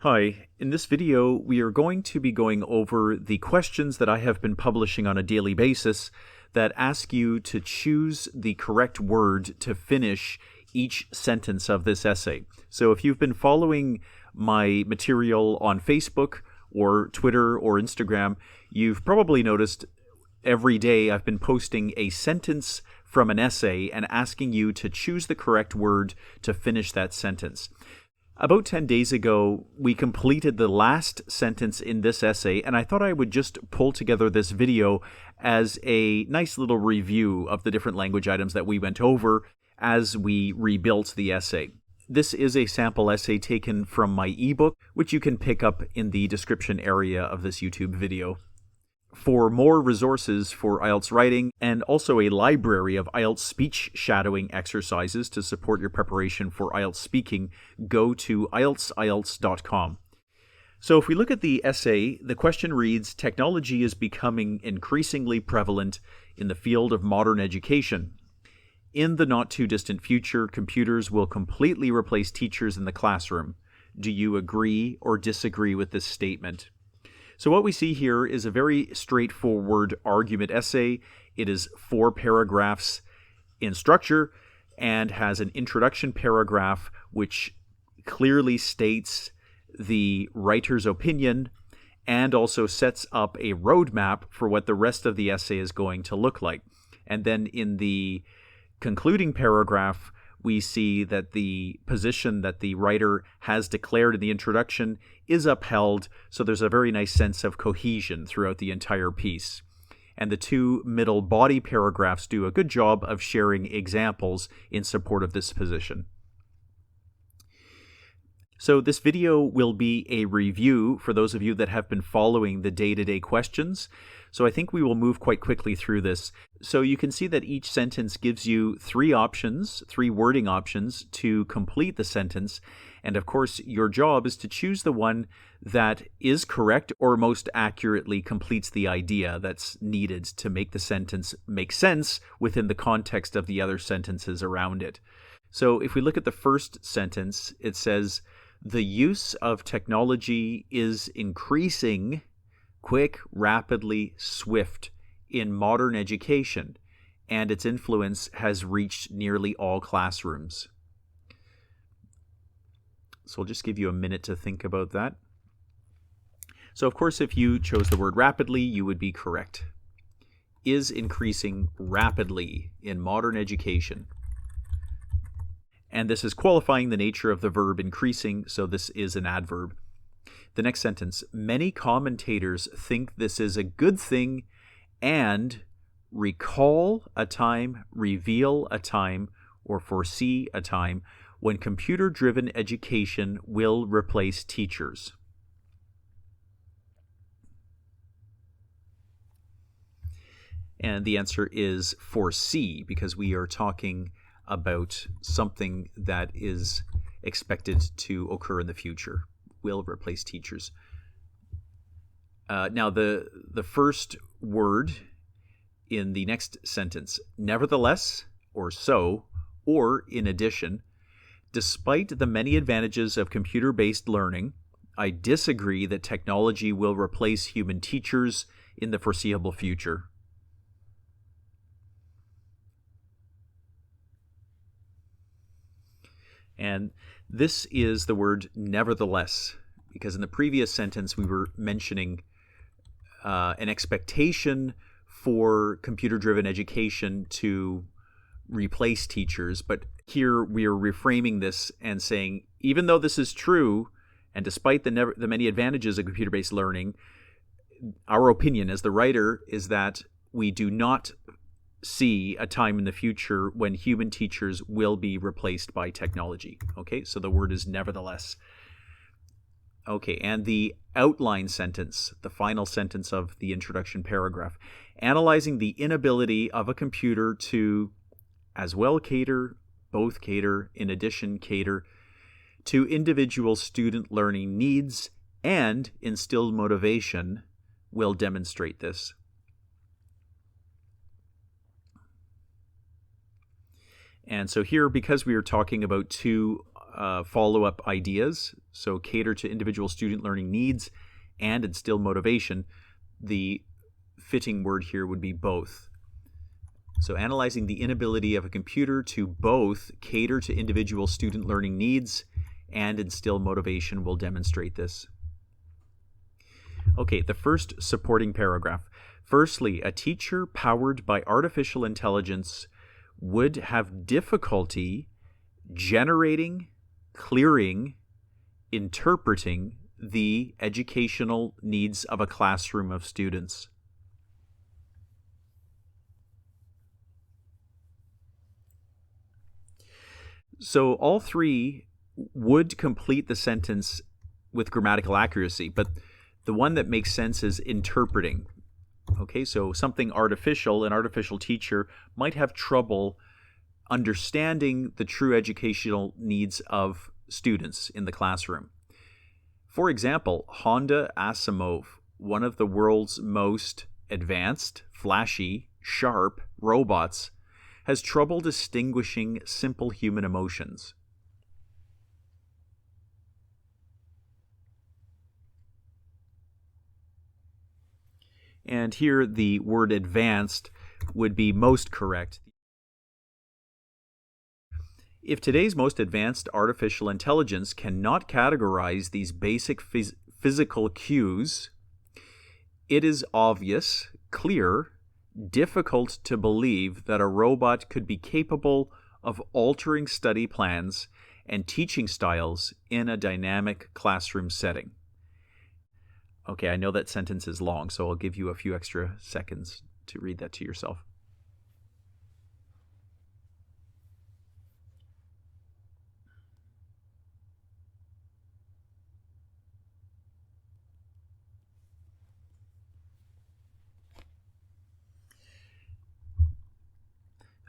Hi, in this video we are going to be going over the questions that I have been publishing on a daily basis that ask you to choose the correct word to finish each sentence of this essay. So if you've been following my material on Facebook or Twitter or Instagram, you've probably noticed every day I've been posting a sentence from an essay and asking you to choose the correct word to finish that sentence. About 10 days ago, we completed the last sentence in this essay, and I thought I would just pull together this video as a nice little review of the different language items that we went over as we rebuilt the essay. This is a sample essay taken from my ebook, which you can pick up in the description area of this YouTube video. For more resources for IELTS writing and also a library of IELTS speech shadowing exercises to support your preparation for IELTS speaking, go to IELTS.com. So if we look at the essay, the question reads, "Technology is becoming increasingly prevalent in the field of modern education. In the not-too-distant future, computers will completely replace teachers in the classroom. Do you agree or disagree with this statement?" So what we see here is a very straightforward argument essay. It is 4 paragraphs in structure and has an introduction paragraph which clearly states the writer's opinion and also sets up a roadmap for what the rest of the essay is going to look like. And then in the concluding paragraph, we see that the position that the writer has declared in the introduction is upheld, so there's a very nice sense of cohesion throughout the entire piece. And the 2 middle body paragraphs do a good job of sharing examples in support of this position. So this video will be a review for those of you that have been following the day-to-day questions. So I think we will move quite quickly through this. So you can see that each sentence gives you 3 options, 3 wording options to complete the sentence. And of course, your job is to choose the one that is correct or most accurately completes the idea that's needed to make the sentence make sense within the context of the other sentences around it. So if we look at the first sentence, it says, "The use of technology is increasing quick, rapidly, swift in modern education, and its influence has reached nearly all classrooms." So I'll just give you a minute to think about that. So of course, if you chose the word rapidly, you would be correct. Is increasing rapidly in modern education. And this is qualifying the nature of the verb increasing, so this is an adverb. The next sentence, "Many commentators think this is a good thing and recall a time, reveal a time, or foresee a time when computer-driven education will replace teachers." And the answer is foresee, because we are talking about something that is expected to occur in the future. Will replace teachers. Now the first word in the next sentence, "nevertheless," or "so," or "in addition," "despite the many advantages of computer-based learning, I disagree that technology will replace human teachers in the foreseeable future." And this is the word "nevertheless," because in the previous sentence we were mentioning an expectation for computer-driven education to replace teachers, but here we are reframing this and saying, even though this is true, and despite the many advantages of computer-based learning, our opinion as the writer is that we do not see a time in the future when human teachers will be replaced by technology. Okay, so the word is "nevertheless." Okay, and the outline sentence, the final sentence of the introduction paragraph, "Analyzing the inability of a computer to as well cater, both cater, in addition cater, to individual student learning needs and instill motivation will demonstrate this." And so here, because we are talking about 2 follow-up ideas, so cater to individual student learning needs and instill motivation. The fitting word here would be both. So analyzing the inability of a computer to both cater to individual student learning needs and instill motivation will demonstrate this. Okay, the first supporting paragraph. Firstly, a teacher powered by artificial intelligence would have difficulty generating, clearing, interpreting the educational needs of a classroom of students. So all three would complete the sentence with grammatical accuracy, but the one that makes sense is interpreting. Okay, so something artificial, an artificial teacher might have trouble understanding the true educational needs of students in the classroom. For example, Honda Asimov, one of the world's most advanced, flashy, sharp robots, has trouble distinguishing simple human emotions. And here the word advanced would be most correct. If today's most advanced artificial intelligence cannot categorize these basic physical cues, it is obvious, clear, difficult to believe that a robot could be capable of altering study plans and teaching styles in a dynamic classroom setting. Okay, I know that sentence is long, so I'll give you a few extra seconds to read that to yourself.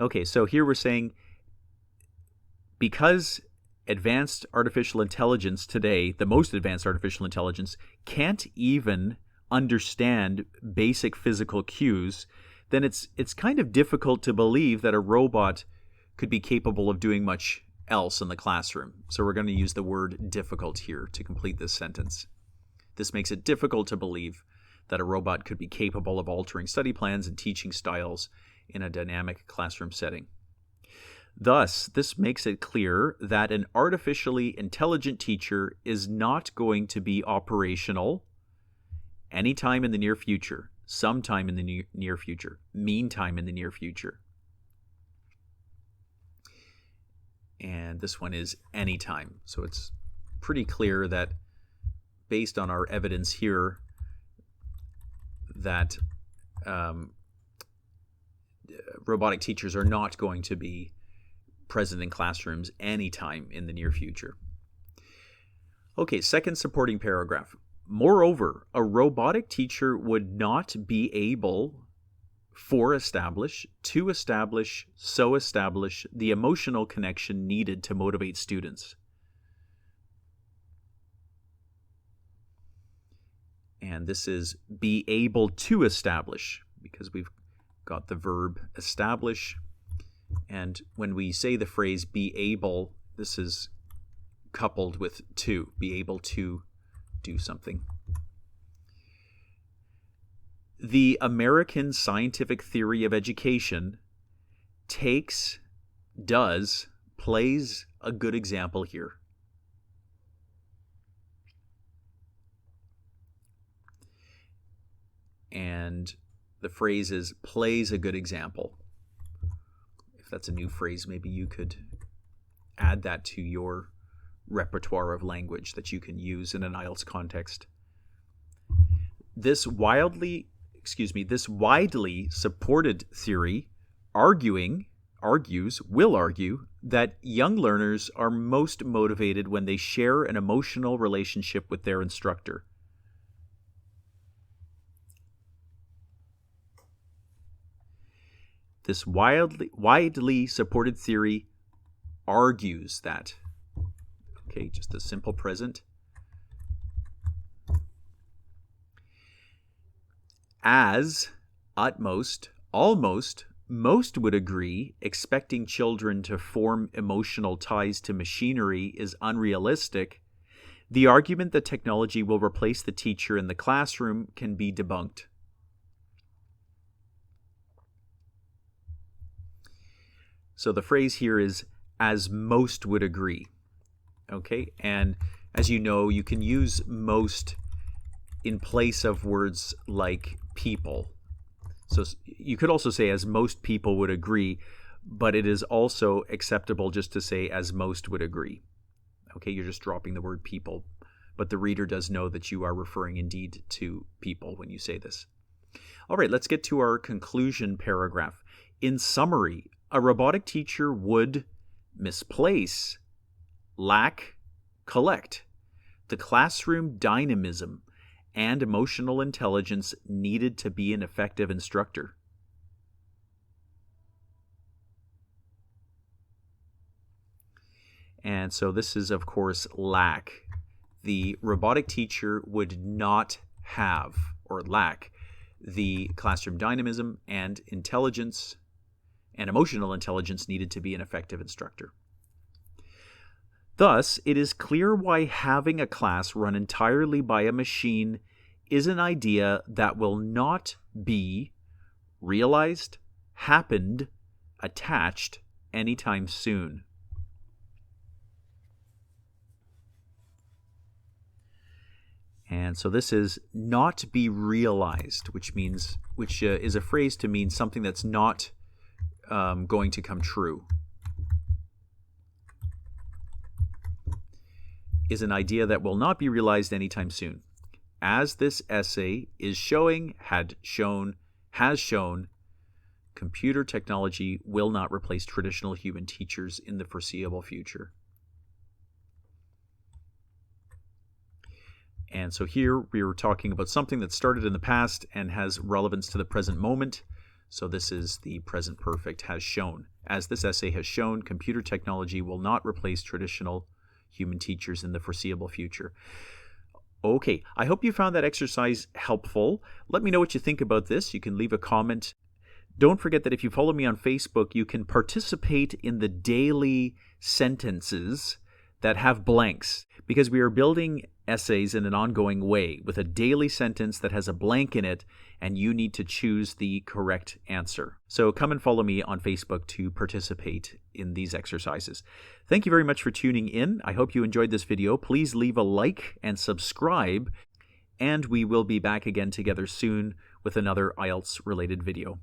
Okay, so here we're saying because advanced artificial intelligence today, the most advanced artificial intelligence, can't even understand basic physical cues, then it's kind of difficult to believe that a robot could be capable of doing much else in the classroom. So we're going to use the word difficult here to complete this sentence. This makes it difficult to believe that a robot could be capable of altering study plans and teaching styles in a dynamic classroom setting. Thus, this makes it clear that an artificially intelligent teacher is not going to be operational anytime in the near future, sometime in the near future, meantime in the near future. And this one is anytime. So it's pretty clear that based on our evidence here that robotic teachers are not going to be present in classrooms anytime in the near future. Okay, second supporting paragraph. Moreover, a robotic teacher would not be able to establish the emotional connection needed to motivate students. And this is be able to establish, because we've got the verb establish. And when we say the phrase be able, this is coupled with to, be able to do something. The American scientific theory of education plays a good example here. And the phrase is plays a good example. If that's a new phrase, maybe you could add that to your repertoire of language that you can use in an IELTS context. This widely supported theory will argue that young learners are most motivated when they share an emotional relationship with their instructor. This widely supported theory argues that. Okay, just a simple present. As, utmost, almost, Most would agree expecting children to form emotional ties to machinery is unrealistic. The argument that technology will replace the teacher in the classroom can be debunked. So the phrase here is, as most would agree. Okay, and as you know, you can use most in place of words like people. So you could also say, as most people would agree, but it is also acceptable just to say, as most would agree. Okay, you're just dropping the word people, but the reader does know that you are referring indeed to people when you say this. All right, let's get to our conclusion paragraph. In summary, a robotic teacher would misplace, lack, collect the classroom dynamism and emotional intelligence needed to be an effective instructor. And so this is, of course, lack. The robotic teacher would not have or lack the classroom dynamism and intelligence and emotional intelligence needed to be an effective instructor. Thus, it is clear why having a class run entirely by a machine is an idea that will not be realized, happened, attached anytime soon. And so this is not be realized, which is a phrase to mean something that's not going to come true. Is an idea that will not be realized anytime soon. As this essay is showing, has shown, computer technology will not replace traditional human teachers in the foreseeable future. And so here we are talking about something that started in the past and has relevance to the present moment. So this is the present perfect, has shown. As this essay has shown, computer technology will not replace traditional human teachers in the foreseeable future. Okay, I hope you found that exercise helpful. Let me know what you think about this. You can leave a comment. Don't forget that if you follow me on Facebook, you can participate in the daily sentences that have blanks, because we are building essays in an ongoing way with a daily sentence that has a blank in it, and you need to choose the correct answer. So come and follow me on Facebook to participate in these exercises. Thank you very much for tuning in. I hope you enjoyed this video. Please leave a like and subscribe, and we will be back again together soon with another IELTS related video.